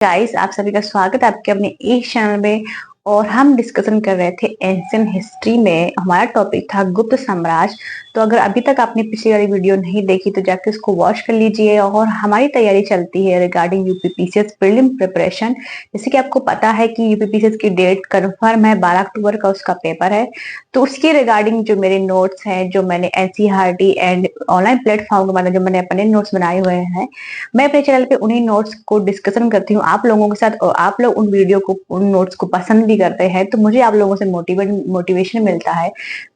Guys, आप सभी का स्वागत है आपके अपने इस चैनल में। और हम डिस्कशन कर रहे थे एंशियंट हिस्ट्री में। हमारा टॉपिक था गुप्त साम्राज्य। तो अगर अभी तक आपने पिछली वाली वीडियो नहीं देखी तो जाके उसको वॉच कर लीजिए। और हमारी तैयारी चलती है रिगार्डिंग यूपीपीसीएस प्रीलिम प्रिपरेशन। जैसे कि आपको पता है कि यूपीपीसीएस की डेट कंफर्म है, 12 अक्टूबर का उसका पेपर है। तो उसकी रिगार्डिंग जो मेरे नोट्स हैं, जो मैंने एनसीईआरटी एंड ऑनलाइन प्लेटफॉर्म के माध्यम जो मैंने अपने नोट्स बनाए हुए हैं, मैं अपने चैनल पे उन्हीं नोट्स को डिस्कशन करती हूँ आप लोगों के साथ। और आप लोग उन वीडियो को, उन नोट्स को पसंद भी करते हैं, तो मुझे आप लोगों से मोटिवेशन मिलता है।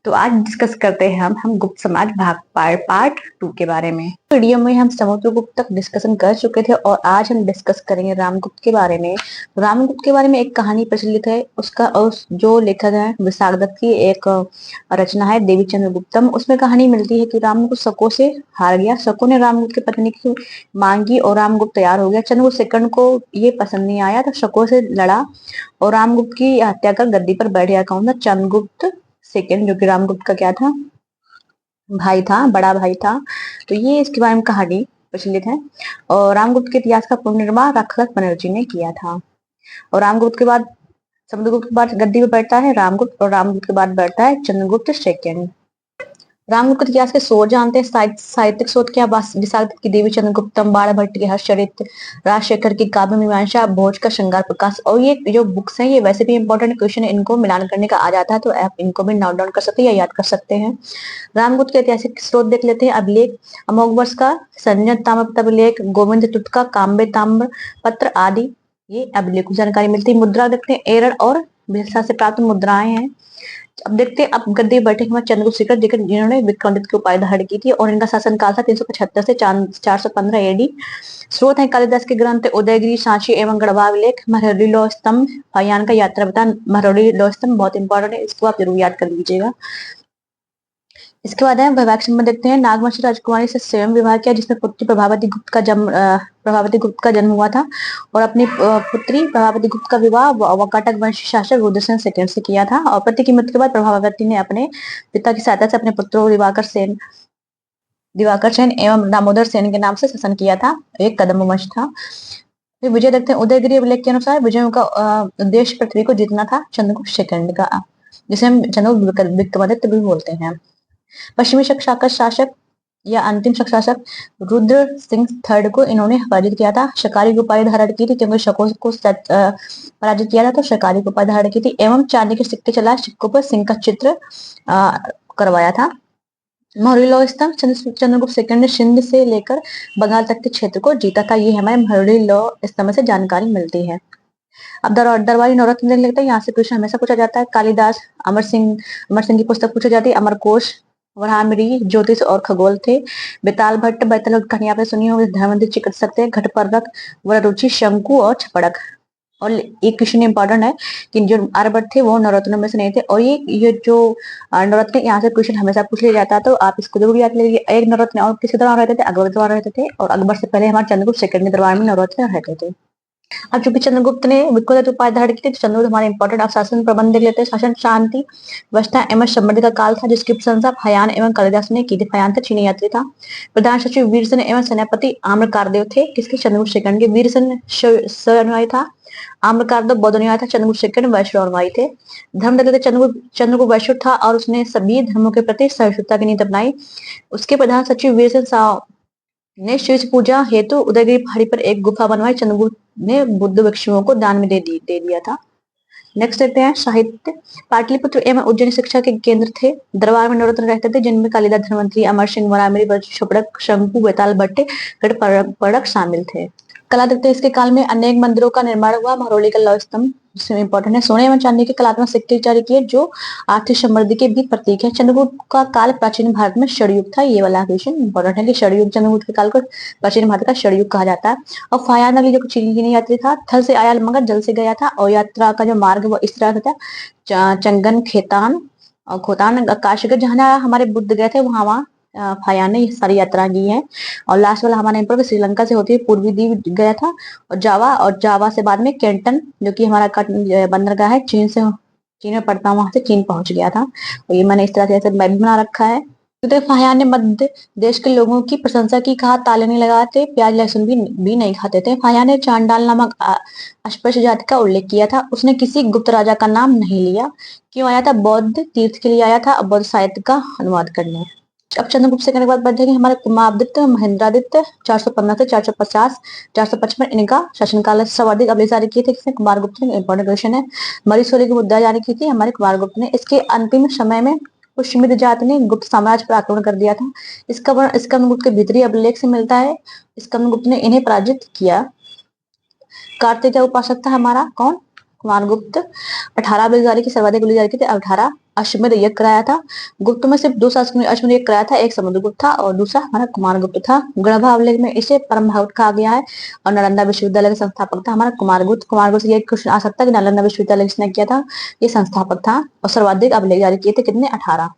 तो आज डिस्कस करते हैं हम गुप्त समाज भाग पार्ट 2 के बारे में। वीडियो में हम समुद्रगुप्त तक डिस्कशन कर चुके थे और आज हम डिस्कस करेंगे रामगुप्त के बारे में। रामगुप्त के बारे में एक कहानी प्रचलित है, उसका जो लेखक है विशाखदत्त की एक रचना है देवी चंद्रगुप्तम। उसमें कहानी मिलती है कि रामगुप्त शकों से हार गया। शकों ने रामगुप्त की पत्नी की मांगी और रामगुप्त तैयार हो गया। चंद्रगुप्त सेकंड को ये पसंद नहीं आया तो शकों से लड़ा और रामगुप्त की हत्या कर गद्दी पर बैठ गया। कौन था? चंद्रगुप्त सेकंड, जो कि रामगुप्त का क्या था? भाई था, बड़ा भाई था। तो ये इसके बारे में कहानी प्रचलित है। और रामगुप्त के इतिहास का पुनर्निर्माण राक्षस बनर्जी ने किया था। और रामगुप्त के बाद, समुद्रगुप्त के बाद गद्दी पर बैठता है रामगुप्त, और रामगुप्त के बाद बैठता है चंद्रगुप्त सेकंड। रामगुप्त के इतिहास के स्रोत जानते हैं। साहित्यिक स्रोत क्या? विशाखदत्त की देवी चंद्रगुप्तम, बाणभट्ट के हर्षचरित, राजशेखर की काव्य मीमांसा, भोज का श्रृंगार प्रकाश। और ये जो बुक्स हैं ये वैसे भी इंपॉर्टेंट क्वेश्चन है, इनको मिलान करने का आ जाता है तो आप इनको भी नोट डाउन कर सकते हैं या याद कर सकते हैं। रामगुप्त के ऐतिहासिक स्रोत देख लेते हैं। अभिलेख अमोघवर्ष का, संजय ताम्रपत्र अभिलेख, गोविंद तुत का काम्य ताम्र पत्र आदि, ये अभिलेख की जानकारी मिलती है। मुद्रा देखते हैं, एरर और बिरसा से प्राप्त मुद्राएं हैं। अब देखते हैं, अब गद्दी बैठे हमारे चंद्रगुप्त शिखर जिन्होंने विक्रमादित्य की उपाधि धारण की थी और इनका शासनकाल था 375 से 415 एडी। स्रोत है कालिदास के ग्रंथ उदयगिरी, सांची एवं गढ़वाभिलेख, महरौली लौह स्तंभ, फयान का यात्रा बता। महरौली लौह स्तंभ बहुत इंपॉर्टेंट है, इसको आप जरूर याद कर लीजिएगा। इसके बाद है वैवाहिक संबंध देखते हैं। नागवंशी राजकुमारी से स्वयं विवाह किया, जिसमें पुत्री प्रभावती गुप्त का जन्म हुआ था। और अपनी पुत्री प्रभावती गुप्त का विवाह वाकाटक वंशी शासक रुद्रसेन सेकंड से किया था। और पति की मृत्यु के बाद प्रभावती ने अपने पिता की सहायता से अपने पुत्रों दिवाकर सेन एवं दामोदर सेन के नाम से शासन किया था। एक कदम वंश था। फिर विजय देखते हैं। उदयगिरी अभिलेख के अनुसार विजयों का उद्देश्य पृथ्वी को जीतना था, चंद्रगुप्त सेकंड का, जिसे हम चंद्रगुप्त विक्रमादित्य भी बोलते हैं। पश्चिमी शासक या अंतिम शासक रुद्र सिंह थर्ड को इन्होंने पराजित किया था। शकारी की उपाधि धारण की थी, क्योंकि शकों को पराजित किया था तो शकारी की उपाधि धारण की थी। एवं चांदी के सिक्के चला, सिक्कों पर सिंह का चित्र करवाया था। महरौली लौह स्तंभ, चंद्रगुप्त सेकंड ने सिंध से लेकर बंगाल तक के क्षेत्र को जीता था। ये हमारे महरौली लौह स्तंभ से जानकारी मिलती है। अब दरबारी नवरत्न देख लेते हैं। यहाँ से क्वेश्चन हमेशा पूछा जाता है। कालिदास, अमर सिंह की पुस्तक पूछी जाती है। अमरकोश, वराहमिरी ज्योतिष और खगोल थे। बेताल भट्ट, बैतल कहानी आपने सुनी होगी, धर्मवंती चिकित्सक सकते हैं। घटपर्वक, वररुचि, शंकु और छपड़क। और एक क्वेश्चन इंपॉर्टेंट है कि जो आर्यभट्ट थे वो नवरत्नों में से नहीं थे। और ये जो नवरत्न, यहाँ से क्वेश्चन हमेशा पूछ लिया जाता है तो आप इसको जरूर याद लीजिए। एक नवरत्न और किसके दरबार रहते थे? अकबर दरबार रहते थे। और अकबर से पहले हमारे चंद्रगुप्त सेकंड के दरबार में नवरत्न रहते थे। अब चूंकि चंद्रगुप्त ने विक्रमादित्य उपाधि धारण की थी तो चंद्रगुप्त हमारे इंपॉर्टेंट। आप शासन प्रबंध देख लेते हैं। शासन शांति, व्यवस्था एवं समृद्धि का काल था, जिसकी प्रशंसा फयान एवं कालिदास ने की थी। फयान था चीनी यात्री था। प्रधान सचिव वीरसेन एवं सेनापति आम्रकारदेव थे, किसके? चंद्रगुप्त सेकंड के। वीरसेन अनुयायी था, आम्रकारदेव बौद्ध अनुयायी था, चंद्रगुप्त सेकंड वैष्णव अनुयायी थे। धर्म देखते चंद्रगुप्त वैष्णव था और उसने सभी धर्मों के प्रति सहिष्णुता की नीति अपनाई। उसके प्रधान सचिव वीरसेन ने शिव पूजा हेतु उदयगिरी पहाड़ी पर एक गुफा बनवाई। चंद्रगुप्त ने बुद्ध भिक्षुओं को दान में दे दिया था। नेक्स्ट देखते हैं साहित्य। पाटलिपुत्र एवं उज्जैन शिक्षा के केंद्र थे। दरबार में नवरत्न रहते थे, जिनमें कालिदास, धन्वंतरी, अमर सिंह, वराहमिरी, छपड़क, शंकु, बेताल भट्ट, गढ़पड़क शामिल थे। कला देखते हैं। इसके काल में अनेक मंदिरों का निर्माण हुआ। महरौली का लौह स्तंभ जिसमें इंपॉर्टेंट है। सोने एवं चांदी के कलात्मक सिक्के जारी किए, जो आर्थिक समृद्धि के भी प्रतीक है। चंद्रगुप्त का काल प्राचीन भारत में षडयुग था। ये वाला क्वेश्चन इंपॉर्टेंट है कि षडयुग, चंद्रगुप्त के काल को प्राचीन भारत का षडयुग कहा जाता है। और फायान अली जो चीनी यात्री था, थल से आया मगर जल से गया था। और यात्रा का जो मार्ग वो इस तरह था, चंगन, खेतान और खोतान, काशीगढ़, जहाँ हमारे बुद्ध गए थे वहां फायान ने सारी यात्रा की है। और लास्ट वाला हमारा एम्पर श्रीलंका से होती है पूर्वी द्वीप गया था। और जावा से बाद में कैंटन, जो कि हमारा बंदरगाह है, चीन में पड़ता, वहां से चीन पहुंच गया था। और ये मैंने इस तरह से मैप बना रखा है। तो फाहियान ने मध्य देश के लोगों की प्रशंसा की, कहा ताले नहीं लगाते, प्याज लहसुन भी नहीं खाते थे। फाहियान ने चांडाल नामक अस्पृश्य जाति का उल्लेख किया था। उसने किसी गुप्त राजा का नाम नहीं लिया। क्यों आया था? बौद्ध तीर्थ के लिए आया था, बौद्ध साहित्य का अनुवाद करने। अब चंद्रगुप्त सेकंड के बाद बढ़ जाएंगे हमारे कुमारादित्य महेंद्रादित्य, 415 से 450, 455 इनका शासनकाल है। सर्वाधिक अभिलेख जारी किए थे किसने? कुमारगुप्त ने। इंपॉर्टेंट क्वेश्चन है। मरीसोली की मुद्दा जारी की थी हमारे कुमारगुप्त ने। इसके अंतिम समय में पुष्यमित्र जाति ने गुप्त साम्राज्य पर आक्रमण कर दिया था। इसका वर्ण स्कंदगुप्त के भीतरी अभिलेख से मिलता है। स्कंदगुप्त ने इन्हें पराजित किया। कार्तिक उपासक था हमारा कौन? कुमारगुप्त। 18 अभिलेख जारी की, सर्वाधिक अभिलेख जारी किए थे 18। अश्वमेध यज्ञ कराया था। गुप्त में सिर्फ 2 शासकों ने अश्वमेध यज्ञ कराया था, एक समुद्रगुप्त था और दूसरा हमारा कुमारगुप्त था। गणभा अभिलेख में इसे परम भागवत कहा गया है और नालंदा विश्वविद्यालय का संस्थापक था हमारा कुमारगुप्त। कुमारगुप्त से ये क्वेश्चन आ सकता है कि नालंदा विश्वविद्यालय किसने किया था? ये संस्थापक था। और सर्वाधिक अभिलेख जारी किए थे कितने? 18।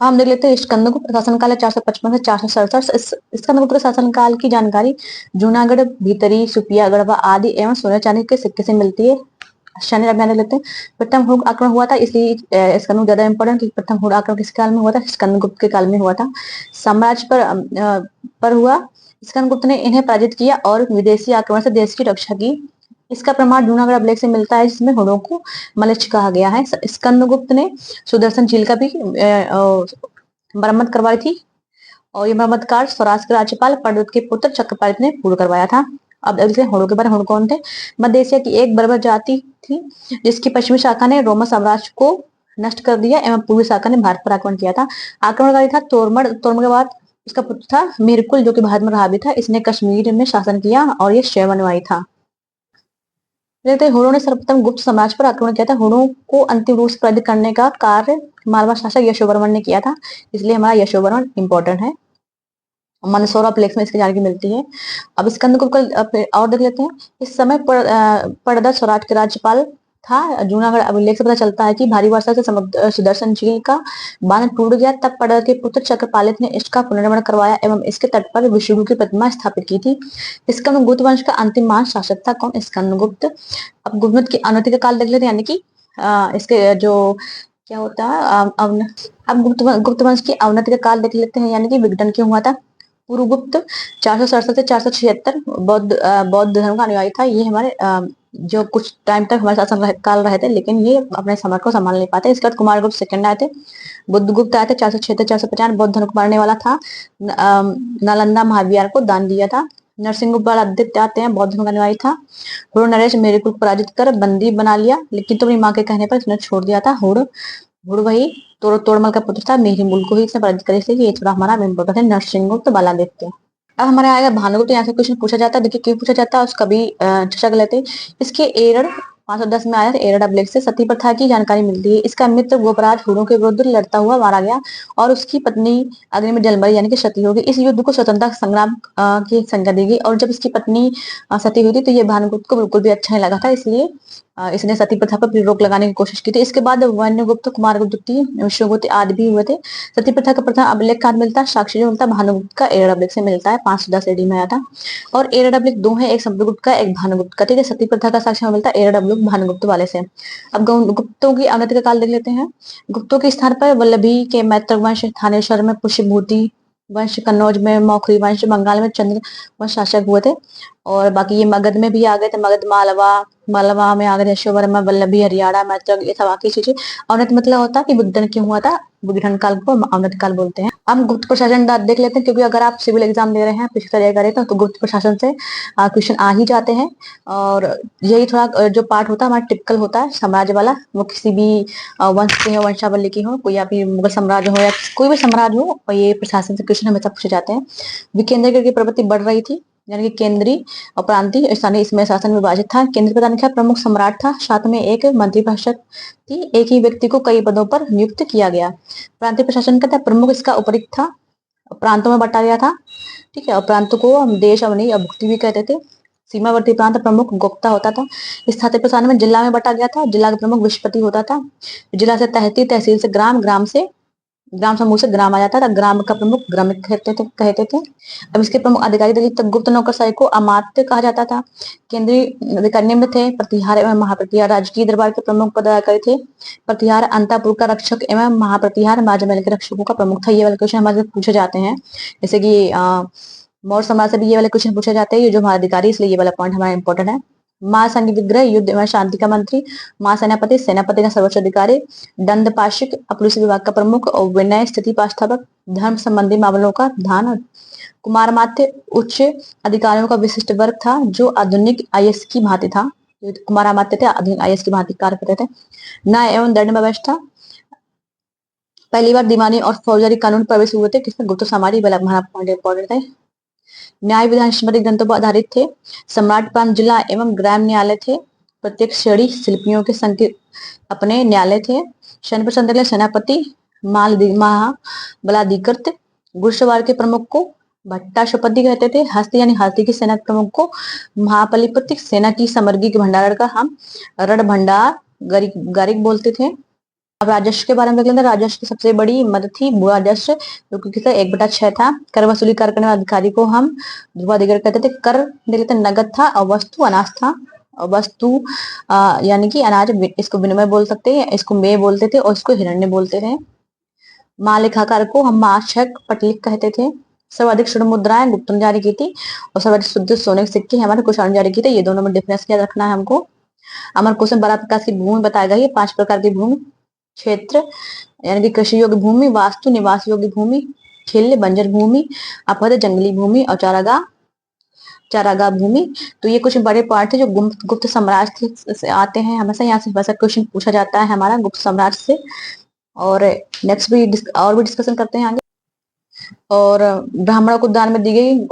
हम देख लेते हैं स्कंदगुप्त शासनकाल है 455 से 467। स्कंदगुप्त के शासनकाल की जानकारी जूनागढ़, भीतरी, सुपिया, गढ़वा आदि एवं सोने चांदी के सिक्के से मिलती है। शनि अभियान लेते हैं। प्रथम हुड़ आक्रमण हुआ था, इसलिए स्कंदगुप्त ज्यादा इंपॉर्टेंट कि प्रथम हुड़ आक्रमण किस काल में हुआ था? स्कंदगुप्त के काल में हुआ था। साम्राज्य पर हुआ। स्कंदगुप्त ने इन्हें पराजित किया और विदेशी आक्रमण से देश की रक्षा की। इसका प्रमाण जूनागढ़ अभिलेख से मिलता है, जिसमें हुड़ों को मलेच्छ कहा गया है। स्कंदगुप्त ने सुदर्शन झील का भी मरम्मत करवाई थी और ये मरम्मत कार्य स्वराज के राज्यपाल पर्वत के पुत्र चक्रपालित ने पूर्ण करवाया था। अब हुड़ों के बारे में। हुड़ कौन थे? मध्य एशिया की एक बर्बर जाति थी, जिसकी पश्चिमी शाखा ने रोमन साम्राज्य को नष्ट कर दिया एवं पूर्वी शाखा ने भारत पर आक्रमण किया था। आक्रमणकारी था तोरमड़। तोरमड़ के बाद इसका पुत्र था मीरकुल, जो कि भारत में रहा भी था। इसने कश्मीर में शासन किया और ये शैवनुयायी था। देखते हैं हुड़ों ने सर्वप्रथम गुप्त साम्राज्य पर आक्रमण किया था। हुड़ों को अंतिम रूप से पराजित करने का कार्य मालवा शासक यशोवर्मन ने किया था, इसलिए हमारा यशोवर्मन इंपॉर्टेंट है। मंदसौर अभिलेख में इसकी जानकारी मिलती है। अब स्कंदगुप्त का और देख लेते हैं। इस समय पड़दा स्वराज के राज्यपाल था। जूनागढ़ अभिलेख से पता चलता है कि भारी वर्षा से समुद्र सुदर्शन झील का बांध टूट गया। तब पड़दा के पुत्र चक्रपालित ने इसका पुनर्निर्माण करवाया एवं इसके तट पर विष्णु की प्रतिमा स्थापित की थी। स्कंदगुप्त वंश का अंतिम महान शासक था कौन? स्कंदगुप्त। अब गुप्त की अवनति का काल देख लेते हैं, यानी कि इसके जो क्या होता है अब गुप्त वंश की अवनति का काल देख लेते हैं, यानी कि विघटन क्यों हुआ था? पुरुगुप्त 467 से 476 बौद्ध धर्म का अनुयायी था। ये हमारे जो कुछ टाइम तक हमारे शासन काल रहे थे, लेकिन ये अपने समय को संभाल नहीं पाते। इसके बाद कुमारगुप्त सेकंड आए थे। बुद्धगुप्त आए थे 406 से 495, बौद्ध धर्म को मारने वाला था। नालंदा महाविहार को दान दिया था। नरसिंहगुप्त आदित्य आते हैं, बौद्ध धर्म का अनुयायी था। हुड़ नरेश मेरे को पराजित कर बंदी बना लिया, लेकिन तो अपनी माँ के कहने पर इसने छोड़ दिया था। हुड़ वही तोड़मल का पुत्र था। मेरी मूल को ही इसने पराजित करे, इसलिए ये थोड़ा हमारा इम्पोर्टेंट है। नरसिंहगुप्त बालादित्य। अब हमारे आएगा भानुगुप्त। यहाँ से क्वेश्चन पूछा जाता है, देखिए क्यों पूछा जाता है उसका भी चर्चा कर लेते हैं। इसके एरड़ 510 में आया था। एरड़ अभिलेख से सती प्रथा की जानकारी मिलती है। इसका मित्र गोपराज हुड़ों के विरुद्ध लड़ता हुआ मारा गया और उसकी पत्नी अग्नि में जल मरी, यानी कि सती हो गई। इस युद्ध को स्वतंत्रता संग्राम की संज्ञा दी गई और जब इसकी पत्नी सती हुई थी तो ये भानुगुप्त को बिल्कुल भी अच्छा नहीं लगा था, इसलिए इसने सती प्रथा पर रोक लगाने की कोशिश की थी। इसके बाद वन्यगुप्त, कुमारगुप्त, विष्णुगुप्त आदि भी हुए थे। सती प्रथा का प्रथम अभिलेख कहाँ मिलता है? साक्ष्य जो मिलता है भानुगुप्त का एरड़ अभिलेख से मिलता है, 510 AD में आया था। और एरड़ अभिलेख 2 है, एक समुद्रगुप्त का, एक भानुगुप्त का। ठीक है, सती प्रथा का साक्ष्य मिलता है एरड़ अभिलेख भानुगुप्त वाले से। अब गुप्तों की अवनति का काल देख लेते हैं। गुप्तों के स्थान पर वल्लभी के मैत्र वंश, थानेश्वर में पुष्यभूति वंश, कन्नौज में मौखरी वंश, बंगाल में चंद्र वंश शासक हुए थे। और बाकी ये मगध में भी आ गए थे। मगध, मालवा में आ गए थे। यशोवर्मा, वल्लभी, हरियाणा, मैत्र, ये सब बाकी चीजें। अवनति मतलब होता है कि विघटन क्यों हुआ था, विघटन काल को अवनति काल बोलते हैं। हम गुप्त प्रशासन देख लेते हैं, क्योंकि अगर आप सिविल एग्जाम दे रहे हैं, पिछली तैयारी करें तो गुप्त प्रशासन से क्वेश्चन आ ही जाते हैं। और यही थोड़ा जो पार्ट होता है हमारा टिपिकल होता है साम्राज्य वाला। वो किसी भी वंश के हो, वंशावली की हो, कोई या फिर मुगल साम्राज्य हो या कोई भी साम्राज्य हो, और ये प्रशासन से क्वेश्चन हमेशा पूछे जाते हैं। विकेंद्रीकरण की प्रवृत्ति बढ़ रही थी, यानी कि केंद्रीय और प्रांतीय स्थानीय इसमें शासन विभाजित था। केंद्र प्रधान क्या? प्रमुख सम्राट था, साथ में एक मंत्रिपरिषद थी। एक ही व्यक्ति को कई पदों पर नियुक्त किया गया। प्रांतीय प्रशासन का था प्रमुख, इसका उपरिक्त था, प्रांतों में बटा गया था। ठीक है, और प्रांतों को हम देश अवनी या भुक्ति भी कहते थे। सीमावर्ती प्रांत प्रमुख गुप्ता होता था। स्थानीय प्रशासन में जिला में बटा गया था। जिला का प्रमुख विश्वपति होता था। जिला से तहसील, तहसील से ग्राम, ग्राम से ग्राम समूह से ग्राम आ जाता था, ग्राम का प्रमुख ग्रामिक कहते थे। अब इसके प्रमुख अधिकारी दलित गुप्त नौकरशाही को अमात्य कहा जाता था। केंद्रीय अधिकारी निम्न थे: प्रतिहार एवं महाप्रतिहार राजकीय दरबार के प्रमुख पदाधिकारी थे। प्रतिहार अंतापुर का रक्षक एवं महाप्रतिहार राजमहल के रक्षकों का प्रमुख था। ये वाले क्वेश्चन हमारे पूछे जाते हैं, जैसे कि मौर्य समाज से भी ये वाले क्वेश्चन पूछे जाते हैं। ये जो हमारा अधिकारी, इसलिए ये वाला पॉइंट हमारा इंपॉर्टेंट है। महासंघ विग्रह युद्ध एवं शांति का मंत्री, महासेनापति सेनापति का सर्वोच्च अधिकारी, दंड पाशिक पुलिस विभाग का प्रमुख और विनय स्थिति पास्थापक धर्म संबंधी मामलों का ध्यान। कुमार मात्य उच्च अधिकारियों का विशिष्ट वर्ग था जो आधुनिक आईएएस की भांति था। कुमार मात्य थे आधुनिक आईएएस की भांति कार्य करते थे। न्याय एवं दंड व्यवस्था, पहली बार दीवानी और फौजदारी कानून प्रवेश हुए थे किसमें? गुप्त समाज। हमारा पॉइंट इंपॉर्टेंट है। न्याय विधान स्मृति ग्रंथों पर आधारित थे। सम्राट प्रांत जिला एवं ग्राम न्यायालय थे। प्रत्येक श्रेणी शिल्पियों के संग अपने न्यायालय थे। सेनापति बलाधिकृत गुरुसवार के प्रमुख को भट्टाशपति कहते थे। हस्ती यानी हाथी की सेना के प्रमुख को महापलिपति, सेना की समर्गी के भंडार का हम रण भंडार गारिक बोलते थे। अब राजस्व के बारे में देख लेते हैं। राजस्व की सबसे बड़ी मद थी भू राजस्व, जो कि 1/6 था। कर वसूली कार्य करने वाले अधिकारी को हम ध्रुवाधिकारी कहते थे। कर देख लेते हैं, नगद था और वस्तु अनाज था। और वस्तु यानी कि अनाज, इसको विनिमय बोल सकते हैं, इसको मेय बोलते थे और इसको हिरण्य बोलते थे। महालेखाकार को हम माक्षक पटलिक कहते थे। सर्वाधिक शुद्ध मुद्राएं गुप्त ने जारी की थी और सर्वाधिक शुद्ध सोने के सिक्के हमारे कुशाण ने जारी किए थे। ये दोनों में डिफरेंस क्या रखना है हमको। अमर क्वेश्चन, 12 प्रकार की भूमि बताया गया है। 5 प्रकार की भूमि: क्षेत्र यानी कि कृषि योग्य भूमि, वास्तु निवास योग्य भूमि, खिल्य बंजर भूमि, अपहृत जंगली भूमि और चारागाह भूमि। तो ये कुछ बड़े पार्ट है जो गुप्त साम्राज्य से आते हैं। हमेशा यहाँ से वैसा क्वेश्चन पूछा जाता है हमारा गुप्त साम्राज्य से। और नेक्स्ट भी डिस्कशन करते हैं आगे। और ब्राह्मणों को दान में दी गई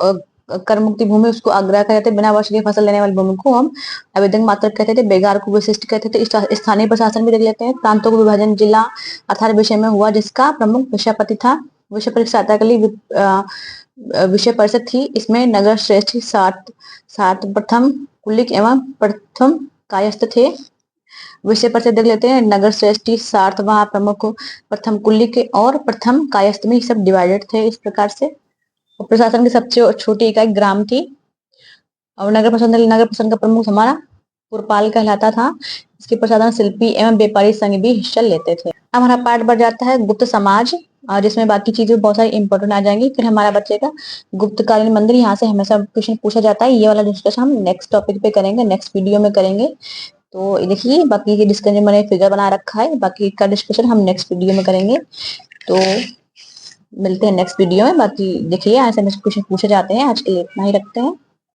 कर मुक्ति भूमि, उसको आग्रह कहते थे। बिना वर्ष की फसल लेने वाली भूमि को हम आवेदन मात्र कहते थे। बेगार को विशिष्ट कहते थे। स्थानीय प्रशासन भी देख लेते हैं। प्रांतों को विभाजन जिला अर्थात विषय में हुआ, जिसका प्रमुख विषयपति था। विषय परीक्षा के लिए विषय परिषद थी। इसमें नगर श्रेष्ठ सात प्रथम कुलिक एवं प्रथम कायस्थ थे। विषय परिषद देख लेते हैं। नगर श्रेष्ठी, सातवां प्रमुख, प्रथम कुलिक और प्रथम कायस्थ में सब डिवाइडेड थे इस प्रकार से। प्रशासन की सबसे छोटी इकाई ग्राम थी। और नगर प्रशासन का प्रमुख हमारा पुरपाल कहलाता था। इसके प्रशासन शिल्पी एवं व्यापारी संघ भी हिस्सा लेते थे। अब हमारा पार्ट बढ़ जाता है गुप्त समाज, और जिसमें बाकी चीजें बहुत सारी इंपॉर्टेंट आ जाएंगी। फिर हमारा बचेगा गुप्तकालीन मंदिर। यहाँ से हमेशा क्वेश्चन पूछा जाता है। ये वाला डिस्कशन हम नेक्स्ट टॉपिक पे करेंगे, नेक्स्ट वीडियो में करेंगे। तो देखिए, बाकी के डिस्कशन मैंने फिगर बना रखा है, बाकी का डिस्कशन हम नेक्स्ट वीडियो में करेंगे। तो मिलते हैं नेक्स्ट वीडियो में। बाकी देखिए, ऐसे क्वेश्चन पूछे जाते हैं। आज के लिए इतना ही रखते हैं।